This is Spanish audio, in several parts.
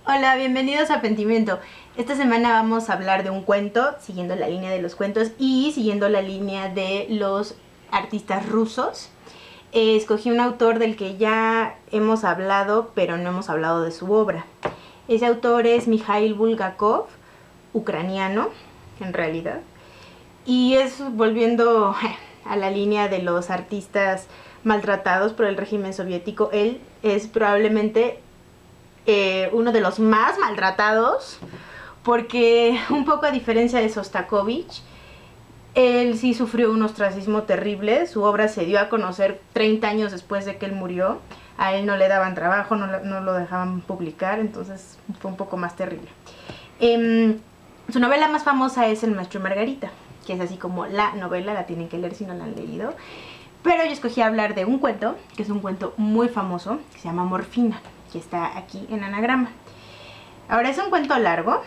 Hola, bienvenidos a Pentimiento. Esta semana vamos a hablar de un cuento, siguiendo la línea de los cuentos y siguiendo la línea de los artistas rusos. Escogí un autor del que ya hemos hablado, pero no hemos hablado de su obra. Ese autor es Mikhail Bulgakov, ucraniano, en realidad. Y es volviendo a la línea de los artistas maltratados por el régimen soviético. Él es probablemente uno de los más maltratados, porque un poco a diferencia de Sostakovich, él sí sufrió un ostracismo terrible. Su obra se dio a conocer 30 años después de que él murió. A él no le daban trabajo, no lo dejaban publicar, entonces fue un poco más terrible. Su novela más famosa es El maestro y Margarita, que es así como la novela, la tienen que leer si no la han leído. Pero yo escogí hablar de un cuento, que es un cuento muy famoso, que se llama Morfina, que está aquí en anagrama. Ahora, es un cuento largo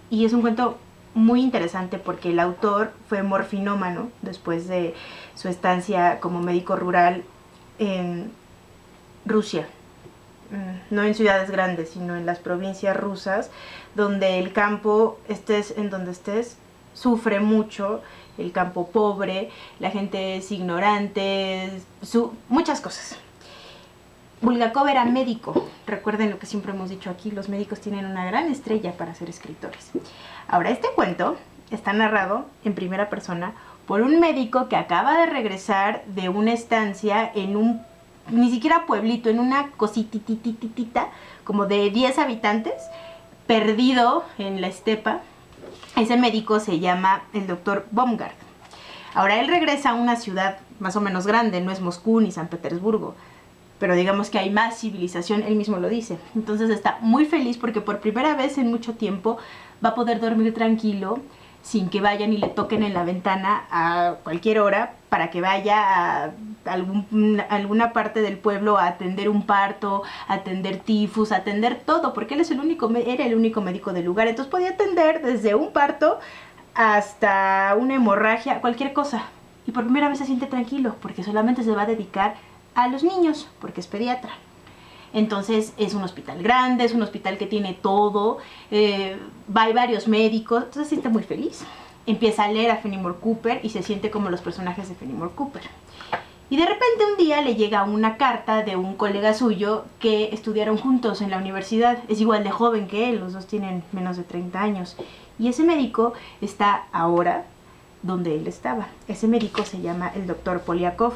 y es un cuento muy interesante porque el autor fue morfinómano después de su estancia como médico rural en Rusia. No en ciudades grandes, sino en las provincias rusas, donde el campo, estés en donde estés, sufre mucho, el campo pobre, la gente es ignorante, muchas cosas. Bulgakov era médico. Recuerden lo que siempre hemos dicho aquí, los médicos tienen una gran estrella para ser escritores. Ahora, este cuento está narrado en primera persona por un médico que acaba de regresar de una estancia en un, ni siquiera pueblito, en una cosititititita, como de 10 habitantes, perdido en la estepa. Ese médico se llama el doctor Baumgart. Ahora, él regresa a una ciudad más o menos grande, no es Moscú ni San Petersburgo, pero digamos que hay más civilización, él mismo lo dice. Entonces está muy feliz porque por primera vez en mucho tiempo va a poder dormir tranquilo, sin que vayan y le toquen en la ventana a cualquier hora, para que vaya a alguna parte del pueblo a atender un parto, a atender tifus, a atender todo, porque él era el único médico del lugar. Entonces podía atender desde un parto hasta una hemorragia, cualquier cosa. Y por primera vez se siente tranquilo, porque solamente se va a dedicar a los niños, porque es pediatra. Entonces es un hospital grande, es un hospital que tiene todo, hay varios médicos, entonces se siente muy feliz. Empieza a leer a Fenimore Cooper y se siente como los personajes de Fenimore Cooper. Y de repente un día le llega una carta de un colega suyo que estudiaron juntos en la universidad. Es igual de joven que él, los dos tienen menos de 30 años. Y ese médico está ahora donde él estaba. Ese médico se llama el doctor Polyakov.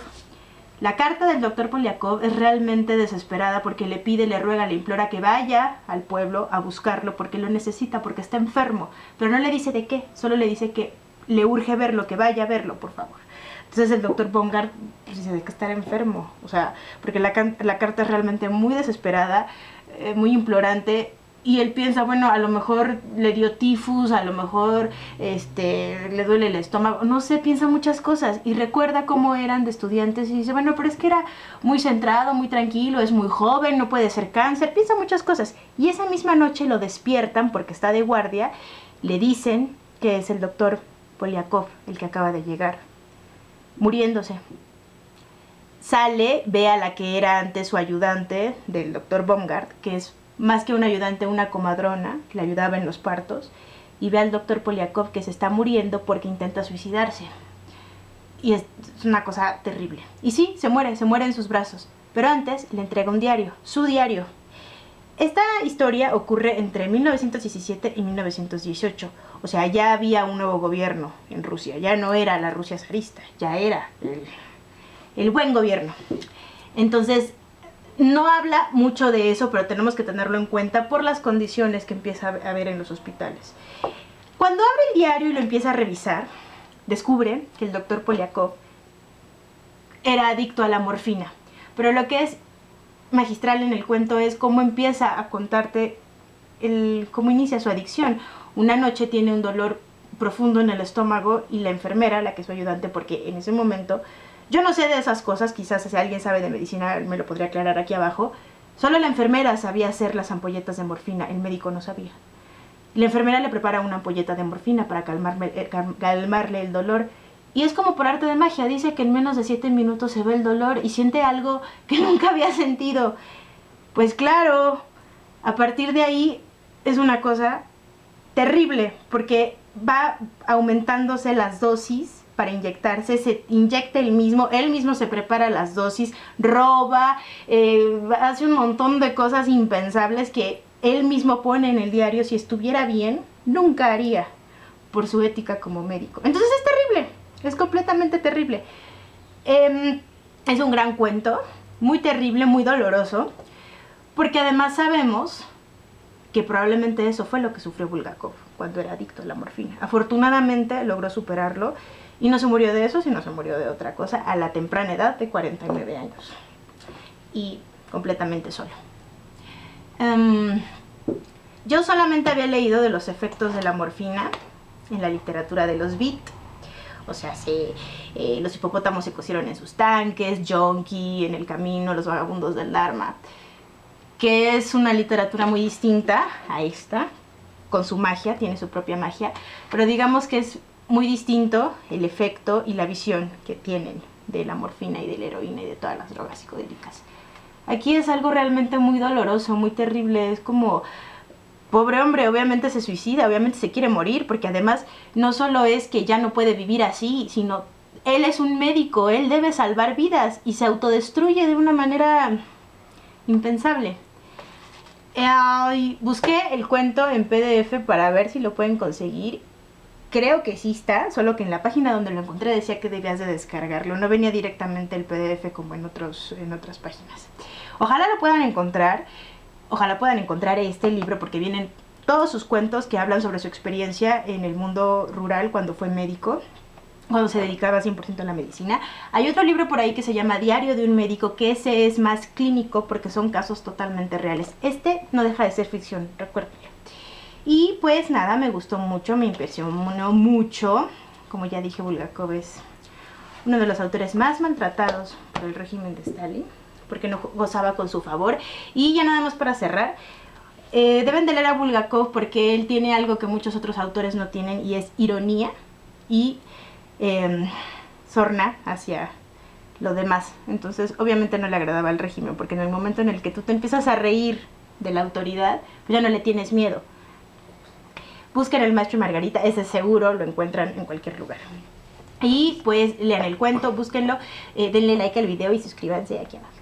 La carta del doctor Polyakov es realmente desesperada porque le pide, le ruega, le implora que vaya al pueblo a buscarlo porque lo necesita, porque está enfermo. Pero no le dice de qué, solo le dice que le urge verlo, que vaya a verlo, por favor. Entonces el doctor Baumgart pues, dice de que estar enfermo, o sea, porque la carta es realmente muy desesperada, muy implorante. Y él piensa, bueno, a lo mejor le dio tifus, a lo mejor le duele el estómago, no sé, piensa muchas cosas. Y recuerda cómo eran de estudiantes y dice, bueno, pero es que era muy centrado, muy tranquilo, es muy joven, no puede ser cáncer, piensa muchas cosas. Y esa misma noche lo despiertan porque está de guardia, le dicen que es el doctor Polyakov, el que acaba de llegar, muriéndose. Sale, ve a la que era antes su ayudante del doctor Baumgart, que es más que una ayudante, una comadrona que le ayudaba en los partos, y ve al doctor Polyakov que se está muriendo porque intenta suicidarse. Y es una cosa terrible. Y sí, se muere en sus brazos. Pero antes le entrega un diario, su diario. Esta historia ocurre entre 1917 y 1918. O sea, ya había un nuevo gobierno en Rusia. Ya no era la Rusia zarista, ya era el buen gobierno. Entonces, no habla mucho de eso, pero tenemos que tenerlo en cuenta por las condiciones que empieza a haber en los hospitales. Cuando abre el diario y lo empieza a revisar, descubre que el doctor Polyakov era adicto a la morfina. Pero lo que es magistral en el cuento es cómo empieza a contarte cómo inicia su adicción. Una noche tiene un dolor profundo en el estómago y la enfermera, la que es su ayudante, porque en ese momento, yo no sé de esas cosas, quizás si alguien sabe de medicina me lo podría aclarar aquí abajo, solo la enfermera sabía hacer las ampolletas de morfina, el médico no sabía. La enfermera le prepara una ampolleta de morfina para calmarle el dolor. Y es como por arte de magia, dice que en menos de 7 minutos se ve el dolor y siente algo que nunca había sentido. Pues claro, a partir de ahí es una cosa terrible, porque va aumentándose las dosis para inyectarse, se inyecta él mismo se prepara las dosis, roba, hace un montón de cosas impensables que él mismo pone en el diario. Si estuviera bien, nunca haría, por su ética como médico. Entonces es terrible, es completamente terrible. Es un gran cuento, muy terrible, muy doloroso, porque además sabemos que probablemente eso fue lo que sufrió Bulgakov cuando era adicto a la morfina. Afortunadamente logró superarlo y no se murió de eso, sino se murió de otra cosa a la temprana edad de 49 años. Y completamente solo. Yo solamente había leído de los efectos de la morfina en la literatura de los Beat. O sea, los hipopótamos se cocieron en sus tanques, Yonki, En el camino, Los vagabundos del Dharma, que es una literatura muy distinta a esta, con su magia, tiene su propia magia, pero digamos que es muy distinto el efecto y la visión que tienen de la morfina y de la heroína y de todas las drogas psicodélicas. Aquí es algo realmente muy doloroso, muy terrible, es como... Pobre hombre, obviamente se suicida, obviamente se quiere morir, porque además no solo es que ya no puede vivir así, sino él es un médico, él debe salvar vidas y se autodestruye de una manera impensable. Busqué el cuento en PDF para ver si lo pueden conseguir. Creo que sí está, solo que en la página donde lo encontré decía que debías de descargarlo, no venía directamente el PDF como en otras páginas. Ojalá lo puedan encontrar. Ojalá puedan encontrar este libro, porque vienen todos sus cuentos que hablan sobre su experiencia en el mundo rural cuando fue médico, cuando se dedicaba 100% a la medicina. Hay otro libro por ahí que se llama Diario de un médico, que ese es más clínico porque son casos totalmente reales. Este no deja de ser ficción, recuérdenlo. Y pues nada, me gustó mucho, me impresionó mucho. Como ya dije, Bulgakov es uno de los autores más maltratados por el régimen de Stalin, porque no gozaba con su favor. Y ya nada más para cerrar, deben de leer a Bulgakov porque él tiene algo que muchos otros autores no tienen, y es ironía y sorna hacia lo demás. Entonces obviamente no le agradaba al régimen, porque en el momento en el que tú te empiezas a reír de la autoridad, pues ya no le tienes miedo. Busquen El maestro y Margarita, ese seguro lo encuentran en cualquier lugar. Y pues lean el cuento, búsquenlo, denle like al video y suscríbanse aquí abajo.